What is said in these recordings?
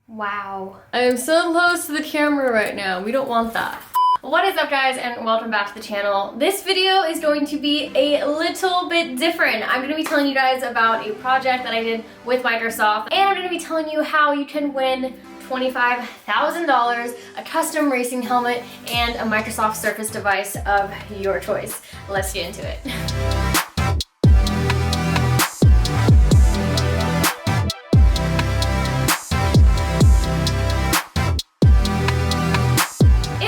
Wow. I am so close to the camera right now. We don't want that. What is up, guys, and welcome back to the channel. This video is going to be a little bit different. I'm going to be telling you guys about a project that I did with Microsoft, and I'm going to be telling you how you can win $25,000, a custom racing helmet, and a Microsoft Surface device of your choice. Let's get into it.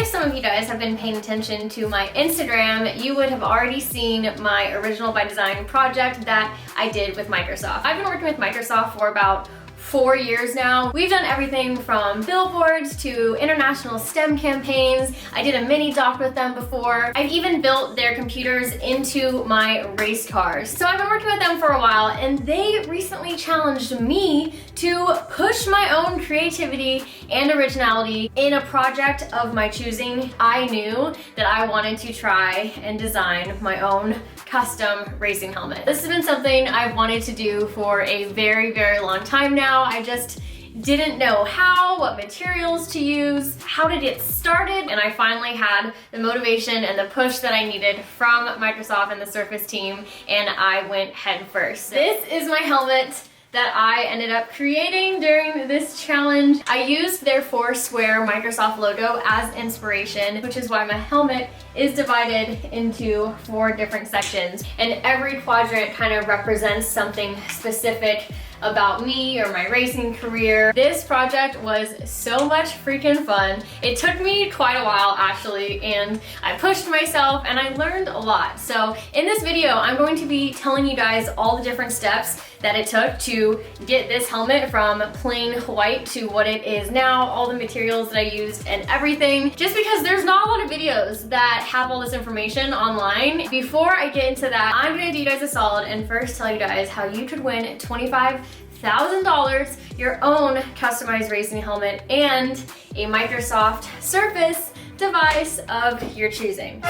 Some of you guys have been paying attention to my Instagram, you would have already seen my Original by Design project that I did with Microsoft. I've been working with Microsoft for about 4 years now. We've done everything from billboards to international STEM campaigns. I did a mini doc with them before. I've even built their computers into my race cars. So I've been working with them for a while, and they recently challenged me to push my own creativity and originality in a project of my choosing. I knew that I wanted to try and design my own custom racing helmet. This has been something I've wanted to do for a very, very long time now. I just didn't know how, what materials to use, how to get started, and I finally had the motivation and the push that I needed from Microsoft and the Surface team, and I went head first. This is my helmet that I ended up creating during this challenge. I used their Foursquare Microsoft logo as inspiration, which is why my helmet is divided into 4 different sections, and every quadrant kind of represents something specific about me or my racing career. This project was so much freaking fun. It took me quite a while actually, and I pushed myself and I learned a lot. So in this video, I'm going to be telling you guys all the different steps that it took to get this helmet from plain white to what it is now, all the materials that I used and everything, just because there's not a lot of videos that have all this information online. Before I get into that, I'm gonna do you guys a solid and first tell you guys how you could win $25,000, your own customized racing helmet, and a Microsoft Surface device of your choosing.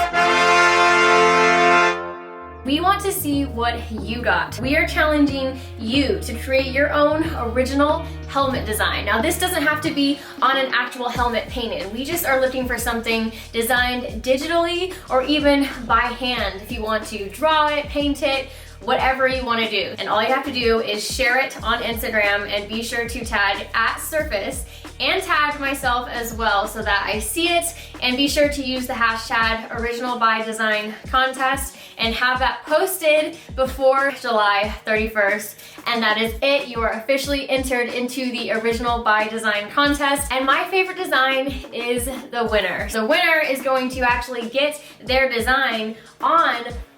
We want to see what you got. We are challenging you to create your own original helmet design. Now, this doesn't have to be on an actual helmet painted. We just are looking for something designed digitally or even by hand. If you want to draw it, paint it, whatever you want to do. And all you have to do is share it on Instagram and be sure to tag @Surface and tag myself as well so that I see it, and be sure to use the hashtag Original by Design contest and have that posted before July 31st. And that is it. You are officially entered into the Original by Design contest. And my favorite design is the winner. The winner is going to actually get their design on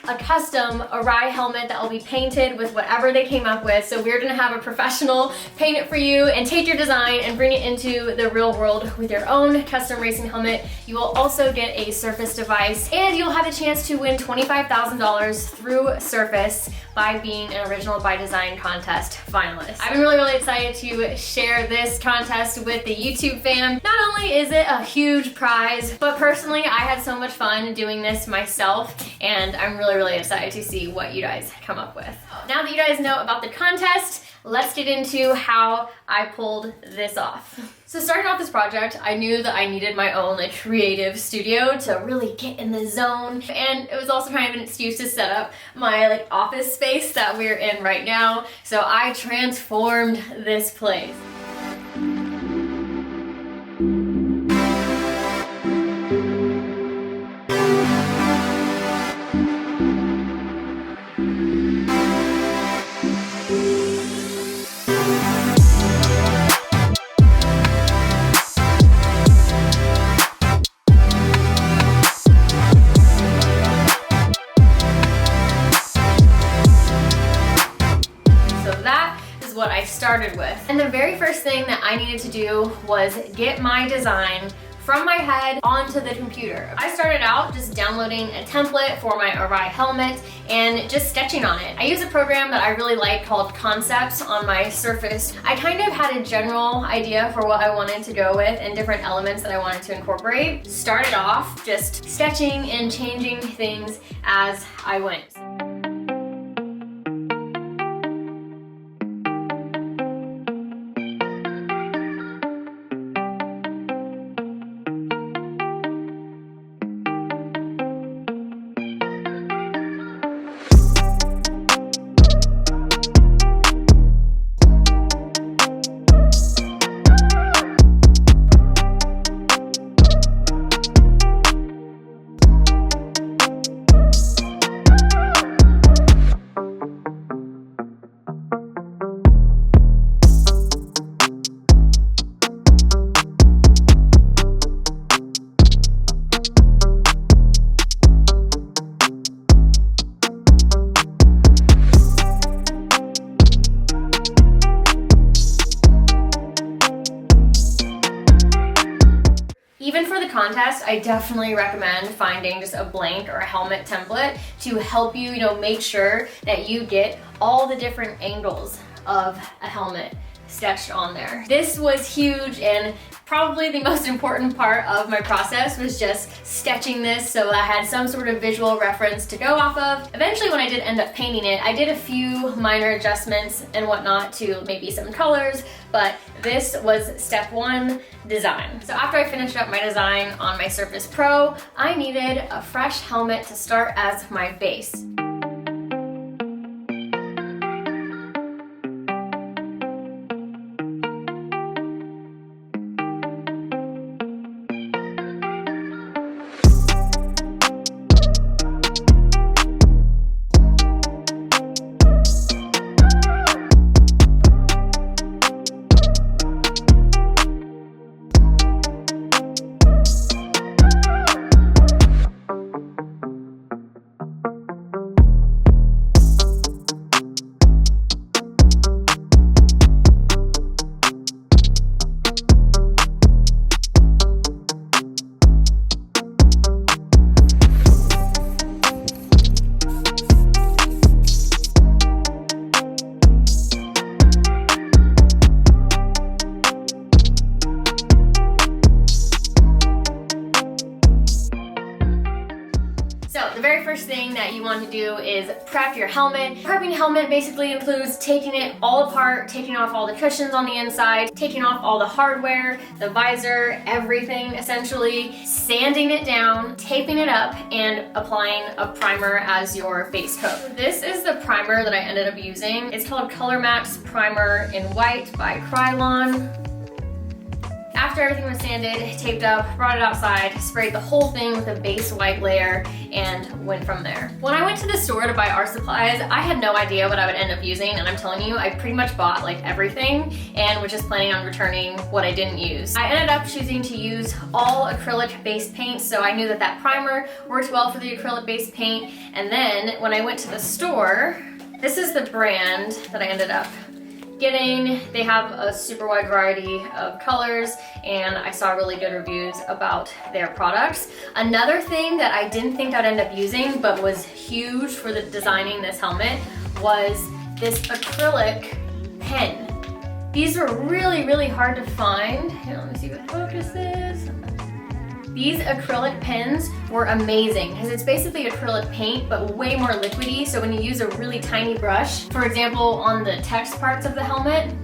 a custom Arai helmet that will be painted with whatever they came up with. So we're gonna have a professional paint it for you and take your design and bring it into the real world with your own custom racing helmet. You will also get a Surface device, and you'll have a chance to win $25,000 through Surface by being an Original by Design contest finalist. I've been really excited to share this contest with the YouTube fam. Not only is it a huge prize, but personally I had so much fun doing this myself, and I'm really excited to see what you guys come up with. Now that you guys know about the contest, let's get into how I pulled this off. So starting off this project, I knew that I needed my own creative studio to really get in the zone, and it was also kind of an excuse to set up my office space that we're in right now. So I transformed this place. What I started with. And the very first thing that I needed to do was get my design from my head onto the computer. I started out just downloading a template for my Arai helmet and just sketching on it. I use a program that I really like called Concepts on my Surface. I kind of had a general idea for what I wanted to go with and different elements that I wanted to incorporate. Started off just sketching and changing things as I went. Even for the contest, I definitely recommend finding just a blank or a helmet template to help you, make sure that you get all the different angles of a helmet sketched on there. This was huge, and probably the most important part of my process was just sketching this so I had some sort of visual reference to go off of. Eventually, when I did end up painting it, I did a few minor adjustments and whatnot to maybe some colors, but this was step one, design. So after I finished up my design on my Surface Pro, I needed a fresh helmet to start as my base. First thing that you want to do is prep your helmet. Prepping your helmet basically includes taking it all apart, taking off all the cushions on the inside, taking off all the hardware, the visor, everything essentially, sanding it down, taping it up, and applying a primer as your base coat. This is the primer that I ended up using. It's called Color Max Primer in White by Krylon. After everything was sanded, taped up, brought it outside, sprayed the whole thing with a base white layer, and went from there. When I went to the store to buy art supplies, I had no idea what I would end up using, and I'm telling you, I pretty much bought like everything and was just planning on returning what I didn't use. I ended up choosing to use all acrylic based paint, so I knew that that primer worked well for the acrylic based paint. And then when I went to the store, this is the brand that I ended up getting. They have a super wide variety of colors, and I saw really good reviews about their products. Another thing that I didn't think I'd end up using but was huge for the designing this helmet was this acrylic pen. These were really hard to find. Here, let me see what focus is. These acrylic pens were amazing because it's basically acrylic paint but way more liquidy, so when you use a really tiny brush, for example on the text parts of the helmet,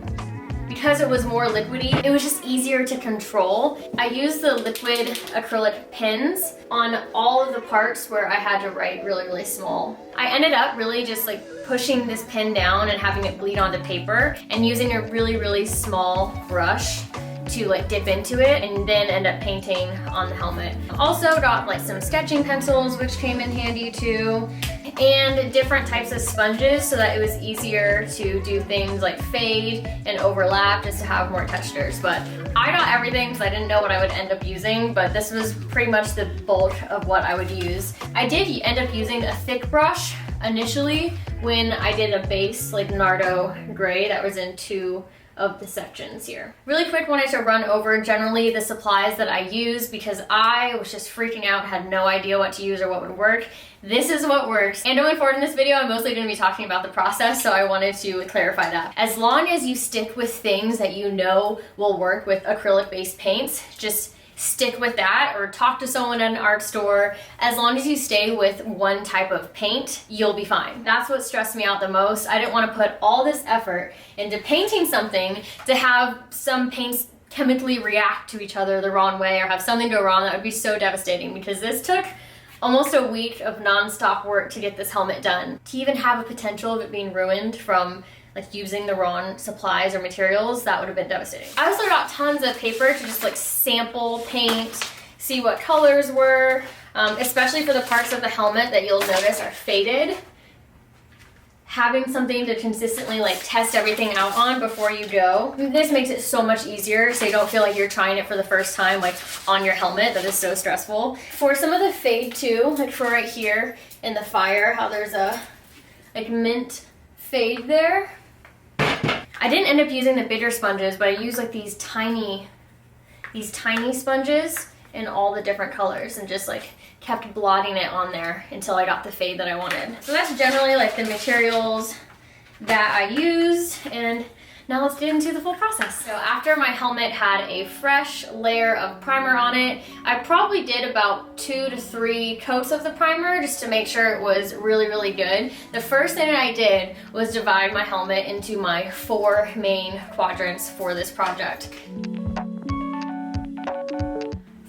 because it was more liquidy, it was just easier to control. I used the liquid acrylic pens on all of the parts where I had to write really small. I ended up really just like pushing this pen down and having it bleed onto paper and using a really small brush to like dip into it and then end up painting on the helmet. Also got like some sketching pencils, which came in handy too, and different types of sponges so that it was easier to do things like fade and overlap just to have more textures. But I got everything because I didn't know what I would end up using, but this was pretty much the bulk of what I would use. I did end up using a thick brush initially when I did a base like Nardo gray that was in two of the sections here. Really quick, wanted to run over generally the supplies that I use because I was just freaking out, had no idea what to use or what would work. This is what works. And going forward in this video, I'm mostly going to be talking about the process, so I wanted to clarify that. As long as you stick with things that you know will work with acrylic-based paints, just stick with that or talk to someone at an art store. As long as you stay with one type of paint, you'll be fine. That's what stressed me out the most. I didn't want to put all this effort into painting something to have some paints chemically react to each other the wrong way or have something go wrong. That would be so devastating because this took almost a week of non-stop work to get this helmet done. To even have a potential of it being ruined from like using the wrong supplies or materials, that would have been devastating. I also got tons of paper to just like sample paint, see what colors were, especially for the parts of the helmet that you'll notice are faded. Having something to consistently like test everything out on before you go. This makes it so much easier so you don't feel like you're trying it for the first time like on your helmet. That is so stressful. For some of the fade too, like for right here in the fire, how there's a like mint fade there. I didn't end up using the bigger sponges, but I used like these tiny sponges, in all the different colors and just like kept blotting it on there until I got the fade that I wanted. So that's generally like the materials that I used, and now let's get into the full process. So after my helmet had a fresh layer of primer on it, I probably did about 2 to 3 coats of the primer just to make sure it was really, really good. The first thing that I did was divide my helmet into my 4 main quadrants for this project.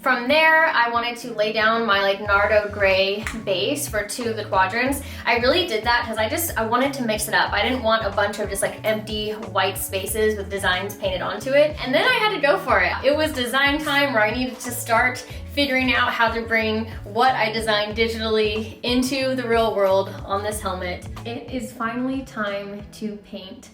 From there, I wanted to lay down my like Nardo gray base for 2 of the quadrants. I really did that because I wanted to mix it up. I didn't want a bunch of just like empty white spaces with designs painted onto it. And then I had to go for it. It was design time where I needed to start figuring out how to bring what I designed digitally into the real world on this helmet. It is finally time to paint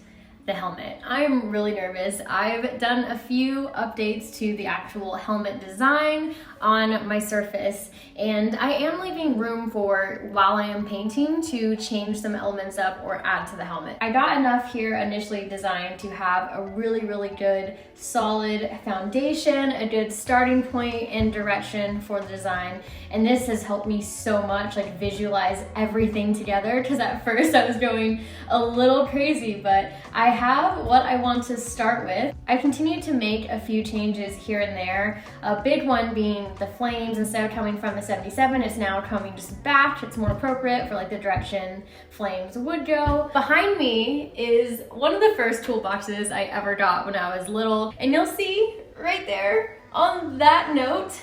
the helmet. I'm really nervous. I've done a few updates to the actual helmet design on my surface, and I am leaving room for, while I am painting, to change some elements up or add to the helmet. I got enough here initially designed to have a really, really good solid foundation, a good starting point and direction for the design, and this has helped me so much like visualize everything together, because at first I was going a little crazy, but I have what I want to start with. I continued to make a few changes here and there, a big one being the flames. Instead of coming from the 77, it's now coming just back. It's more appropriate for like the direction flames would go. Behind me is one of the first toolboxes I ever got when I was little, and you'll see right there on that note,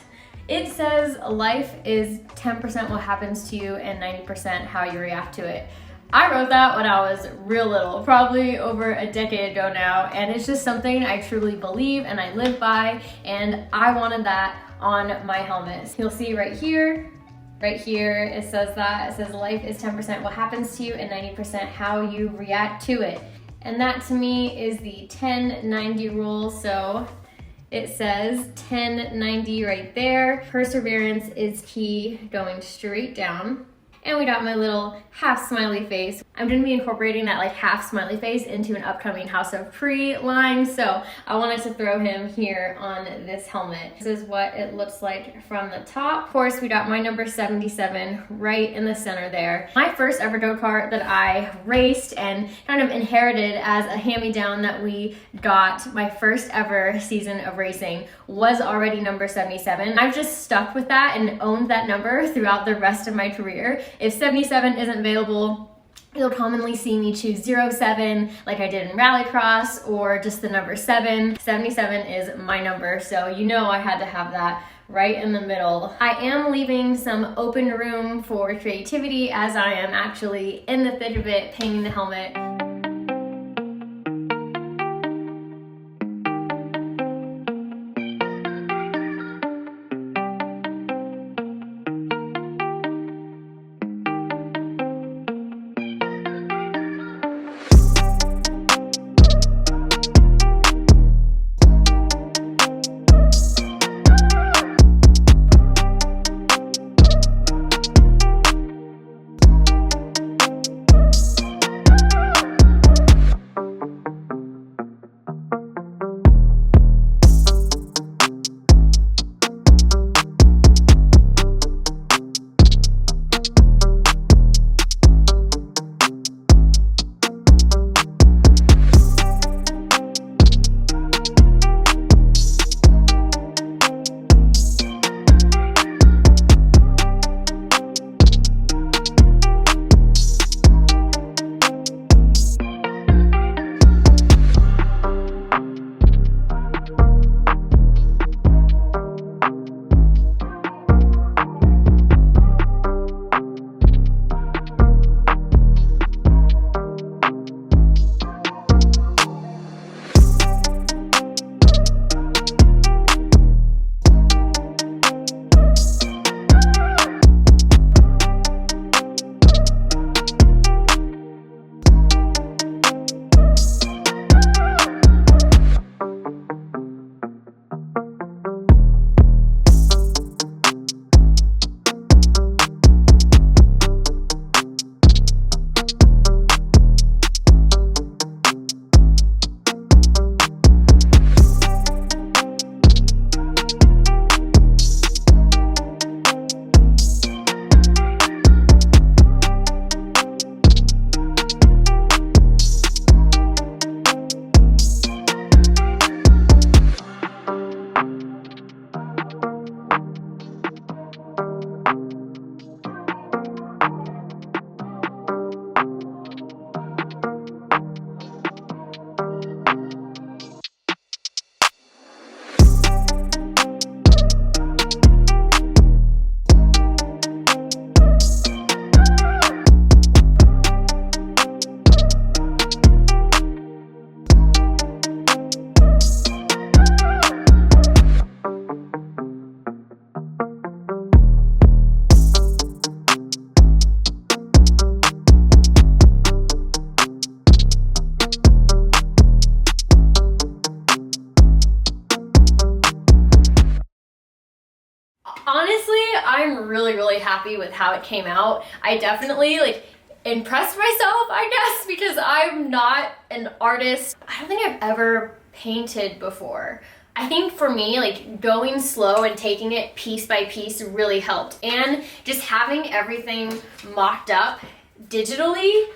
it says life is 10% what happens to you and 90% how you react to it. I wrote that when I was real little, probably over a decade ago now, and it's just something I truly believe and I live by, and I wanted that on my helmets. You'll see right here, it says that. It says life is 10% what happens to you and 90% how you react to it. And that to me is the 10-90 rule, so it says 10-90 right there. Perseverance is key, going straight down. And we got my little half smiley face. I'm gonna be incorporating that like half smiley face into an upcoming House of Pre line, so I wanted to throw him here on this helmet. This is what it looks like from the top. Of course, we got my number 77 right in the center there. My first ever go-kart that I raced and kind of inherited as a hand-me-down that we got my first ever season of racing was already number 77. I've just stuck with that and owned that number throughout the rest of my career. If 77 isn't available, you'll commonly see me choose 07 like I did in Rallycross, or just the number 7. 77 is my number, so you know I had to have that right in the middle. I am leaving some open room for creativity as I am actually in the thick of it painting the helmet. Honestly, I'm really happy with how it came out. I definitely like impressed myself, I guess, because I'm not an artist. I don't think I've ever painted before. I think for me, like going slow and taking it piece by piece really helped. And just having everything mocked up digitally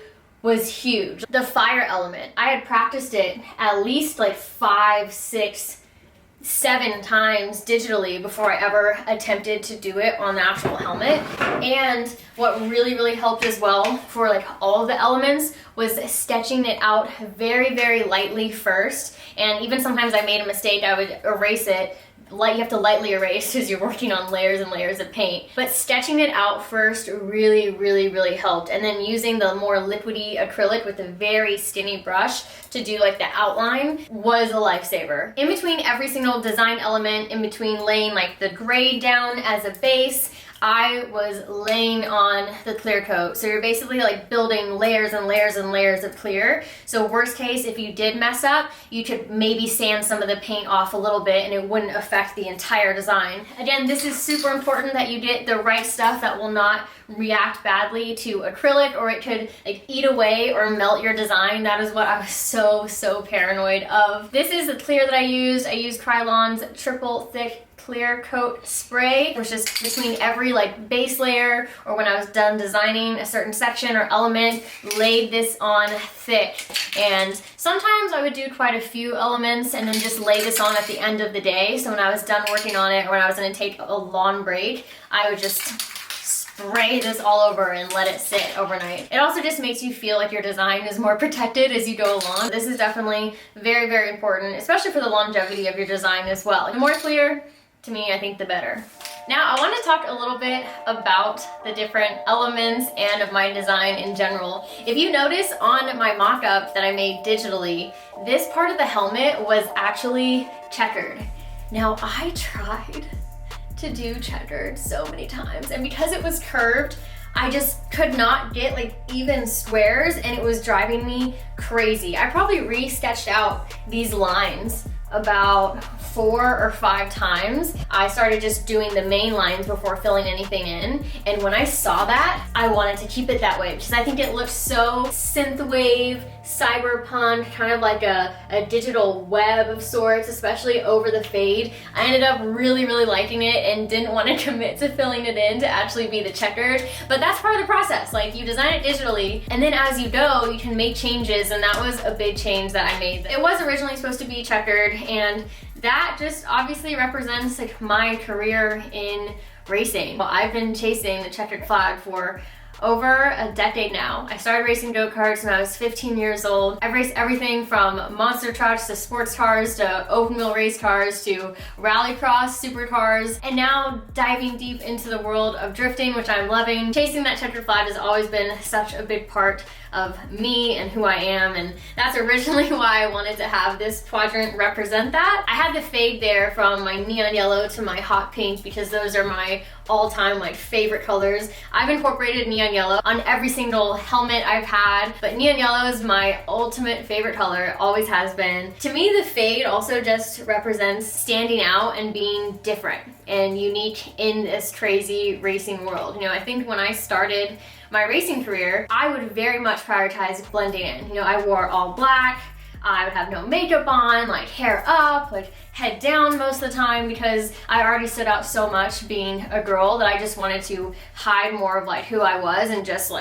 was huge. The fire element, I had practiced it at least like 5, 6, 7 times digitally before I ever attempted to do it on the actual helmet. And what really helped as well for like all of the elements was sketching it out very lightly first. And even sometimes I made a mistake, I would erase it. You have to lightly erase because you're working on layers and layers of paint. But sketching it out first really helped. And then using the more liquidy acrylic with a very skinny brush to do like the outline was a lifesaver. In between every single design element, in between laying like the gray down as a base, I was laying on the clear coat. So you're basically like building layers and layers and layers of clear. So worst case, if you did mess up, you could maybe sand some of the paint off a little bit and it wouldn't affect the entire design. Again, this is super important that you get the right stuff that will not react badly to acrylic, or it could like eat away or melt your design. That is what I was so paranoid of. This is the clear that I used. I used Krylon's triple thick clear coat spray, which is between every like base layer, or when I was done designing a certain section or element, laid this on thick. And sometimes I would do quite a few elements and then just lay this on at the end of the day. So when I was done working on it, or when I was going to take a long break, I would just spray this all over and let it sit overnight. It also just makes you feel like your design is more protected as you go along. This is definitely very important, especially for the longevity of your design as well. The more clear, to me, I think the better. Now I want to talk a little bit about the different elements and of my design in general. If you notice on my mock-up that I made digitally, this part of the helmet was actually checkered. Now I tried to do checkered so many times, and because it was curved, I just could not get like even squares, and it was driving me crazy. I probably re-sketched out these lines about 4 or 5 times. I started just doing the main lines before filling anything in, and when I saw that, I wanted to keep it that way because I think it looks so synthwave, cyberpunk, kind of like a digital web of sorts, especially over the fade. I ended up really liking it and didn't want to commit to filling it in to actually be the checkered, but that's part of the process. Like, you design it digitally, and then as you go, you can make changes, and that was a big change that I made. It was originally supposed to be checkered, and that just obviously represents like my career in racing. Well, I've been chasing the checkered flag for over a decade now. I started racing go-karts when I was 15 years old. I've raced everything from monster trucks to sports cars to open wheel race cars to rallycross supercars, and now diving deep into the world of drifting, which I'm loving. Chasing that checkered flag has always been such a big part of me and who I am, and that's originally why I wanted to have this quadrant represent that. I had the fade there from my neon yellow to my hot pink because those are my all-time like favorite colors. I've incorporated neon yellow on every single helmet I've had, but neon yellow is my ultimate favorite color, always has been. To me, the fade also just represents standing out and being different and unique in this crazy racing world. You know, I think when I started my racing career, I would very much prioritize blending in. You know, I wore all black, I would have no makeup on, like hair up, like head down most of the time, because I already stood out so much being a girl that I just wanted to hide more of like who I was and just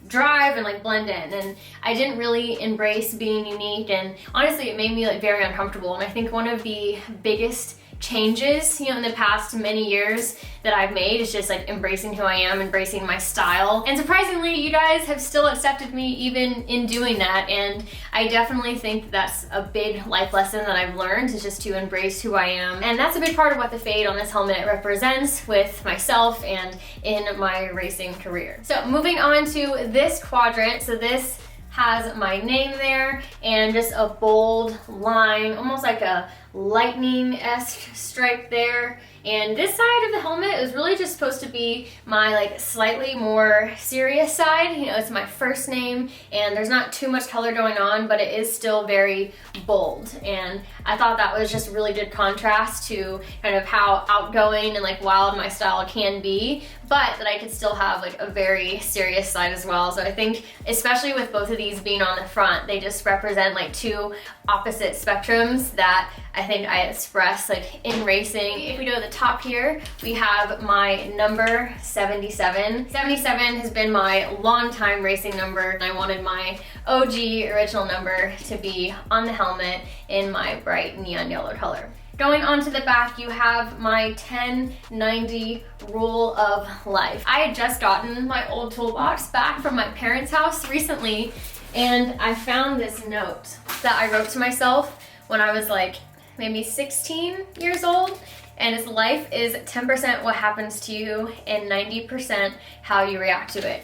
drive and like blend in. And I didn't really embrace being unique, and honestly it made me like very uncomfortable. And I think one of the biggest changes, you know, in the past many years that I've made is just like embracing who I am, embracing my style. And surprisingly, you guys have still accepted me even in doing that. And I definitely think that's a big life lesson that I've learned, is just to embrace who I am. And that's a big part of what the fade on this helmet represents with myself and in my racing career. So moving on to this quadrant. So this has my name there and just a bold line, almost like a lightning-esque stripe there. And this side of the helmet is really just supposed to be my like slightly more serious side. You know, it's my first name and there's not too much color going on, but it is still very bold. And I thought that was just really good contrast to kind of how outgoing and like wild my style can be, but that I could still have like a very serious side as well. So I think especially with both of these being on the front, they just represent like two opposite spectrums that I think I express like in racing. If we go to the top here, we have my number 77. 77 has been my longtime racing number, and I wanted my OG original number to be on the helmet in my bright neon yellow color. Going on to the back, you have my 1090 rule of life. I had just gotten my old toolbox back from my parents' house recently, and I found this note that I wrote to myself when I was like maybe 16 years old. And it's life is 10% what happens to you and 90% how you react to it.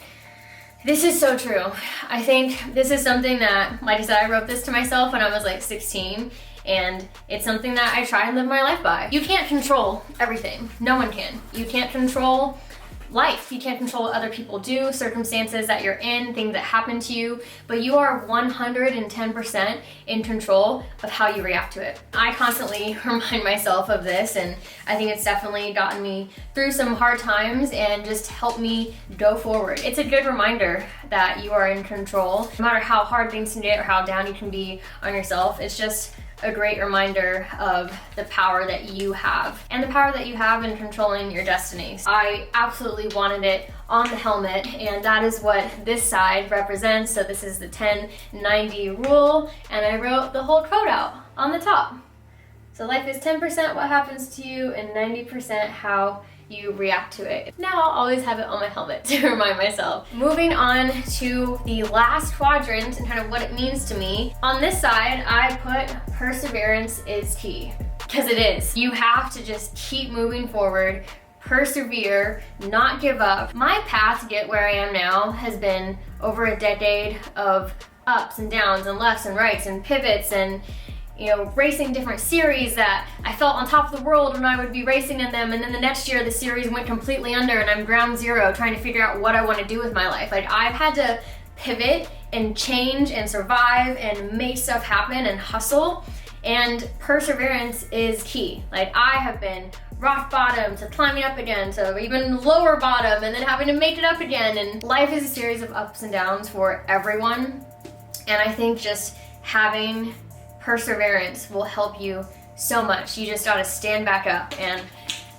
This is so true. I think this is something that, like I said, I wrote this to myself when I was like 16, and it's something that I try and live my life by. You can't control everything. No one can. You can't control life. You can't control what other people do, circumstances that you're in, things that happen to you, but you are 110% in control of how you react to it. I constantly remind myself of this, and I think it's definitely gotten me through some hard times and just helped me go forward. It's a good reminder that you are in control. No matter how hard things can get or how down you can be on yourself, it's just a great reminder of the power that you have and the power that you have in controlling your destiny. I absolutely wanted it on the helmet, and that is what this side represents. So this is the 1090 rule, and I wrote the whole quote out on the top. So life is 10% what happens to you and 90% how you react to it. Now I'll always have it on my helmet to remind myself. Moving on to the last quadrant and kind of what it means to me. On this side, I put perseverance is key, because it is. You have to just keep moving forward, persevere, not give up. My path to get where I am now has been over a decade of ups and downs and lefts and rights and pivots and racing different series that I felt on top of the world when I would be racing in them, and then the next year the series went completely under and I'm ground zero trying to figure out what I want to do with my life. Like, I've had to pivot and change and survive and make stuff happen and hustle, and perseverance is key. Like, I have been rock bottom to climbing up again to even lower bottom and then having to make it up again, and life is a series of ups and downs for everyone, and I think just having perseverance will help you so much. You just gotta stand back up, and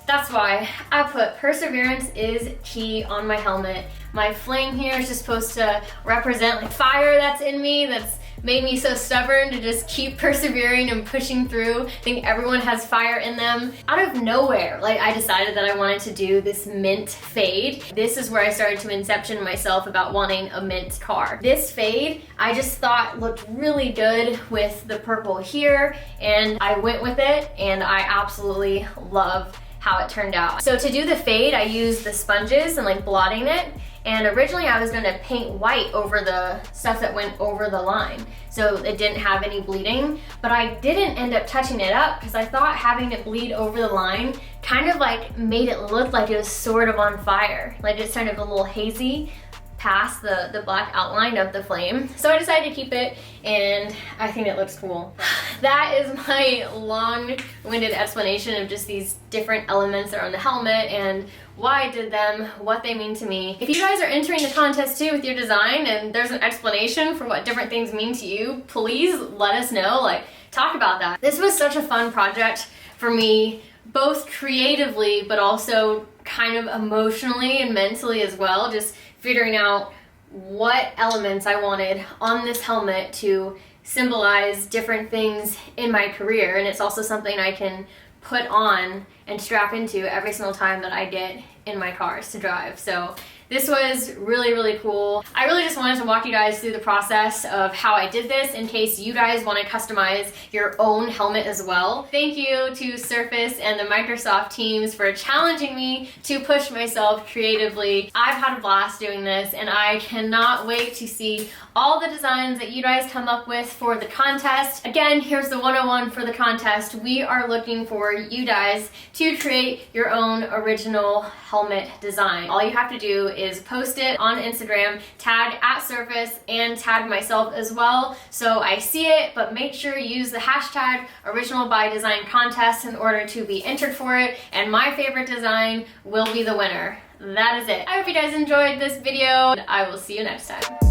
that's why I put perseverance is key on my helmet. My flame here is just supposed to represent like fire that's in me, that's made me so stubborn to just keep persevering and pushing through. I think everyone has fire in them. Out of nowhere, like, I decided that I wanted to do this mint fade. This is where I started to inception myself about wanting a mint car. This fade, I just thought looked really good with the purple here, and I went with it, and I absolutely love how it turned out. So to do the fade, I used the sponges and like blotting it. And originally I was gonna paint white over the stuff that went over the line, so it didn't have any bleeding, but I didn't end up touching it up because I thought having it bleed over the line kind of like made it look like it was sort of on fire, like it's kind of a little hazy past the black outline of the flame. So I decided to keep it, and I think it looks cool. That is my long-winded explanation of just these different elements that are on the helmet and why I did them, what they mean to me. If you guys are entering the contest too with your design and there's an explanation for what different things mean to you, please let us know, like, talk about that. This was such a fun project for me, both creatively but also kind of emotionally and mentally as well, just figuring out what elements I wanted on this helmet to symbolize different things in my career. And it's also something I can put on and strap into every single time that I get in my cars to drive. So This was really, really cool. I really just wanted to walk you guys through the process of how I did this in case you guys want to customize your own helmet as well. Thank you to Surface and the Microsoft teams for challenging me to push myself creatively. I've had a blast doing this, and I cannot wait to see all the designs that you guys come up with for the contest. Again, here's the 101 for the contest. We are looking for you guys to create your own original helmet design. All you have to do is post it on Instagram, tag @Surface, and tag myself as well so I see it, but make sure you use the hashtag Original by Design Contest in order to be entered for it, and my favorite design will be the winner. That is it. I hope you guys enjoyed this video. I will see you next time.